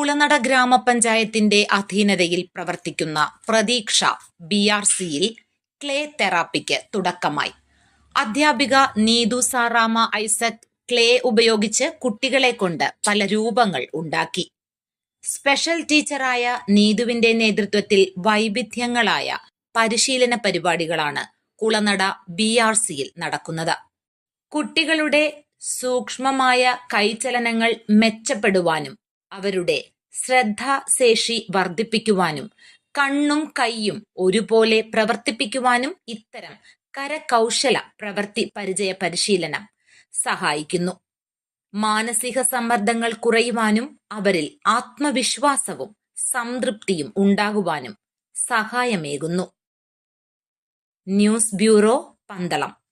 കുളനട ഗ്രാമപഞ്ചായത്തിന്റെ അധീനതയിൽ പ്രവർത്തിക്കുന്ന പ്രതീക്ഷ BRCയിൽ ക്ലേ തെറാപ്പിക്ക് തുടക്കമായി. അധ്യാപിക നീതു സാറാമ ഐസക് ക്ലേ ഉപയോഗിച്ച് കുട്ടികളെ കൊണ്ട് പല രൂപങ്ങൾ ഉണ്ടാക്കി. സ്പെഷ്യൽ ടീച്ചറായ നീതുവിന്റെ നേതൃത്വത്തിൽ വൈവിധ്യങ്ങളായ പരിശീലന പരിപാടികളാണ് കുളനട BRCയിൽ നടക്കുന്നത്. കുട്ടികളുടെ സൂക്ഷ്മമായ കൈചലനങ്ങൾ മെച്ചപ്പെടുവാനും അവരുടെ ശ്രദ്ധാശേഷി വർദ്ധിപ്പിക്കുവാനും കണ്ണും കൈയും ഒരുപോലെ പ്രവർത്തിപ്പിക്കുവാനും ഇത്തരം കരകൗശല പ്രവൃത്തി പരിചയ പരിശീലനം സഹായിക്കുന്നു. മാനസിക സമ്മർദ്ദങ്ങൾ കുറയുവാനും അവരിൽ ആത്മവിശ്വാസവും സംതൃപ്തിയും ഉണ്ടാകുവാനും സഹായമേകുന്നു. News bureau, Pandalam.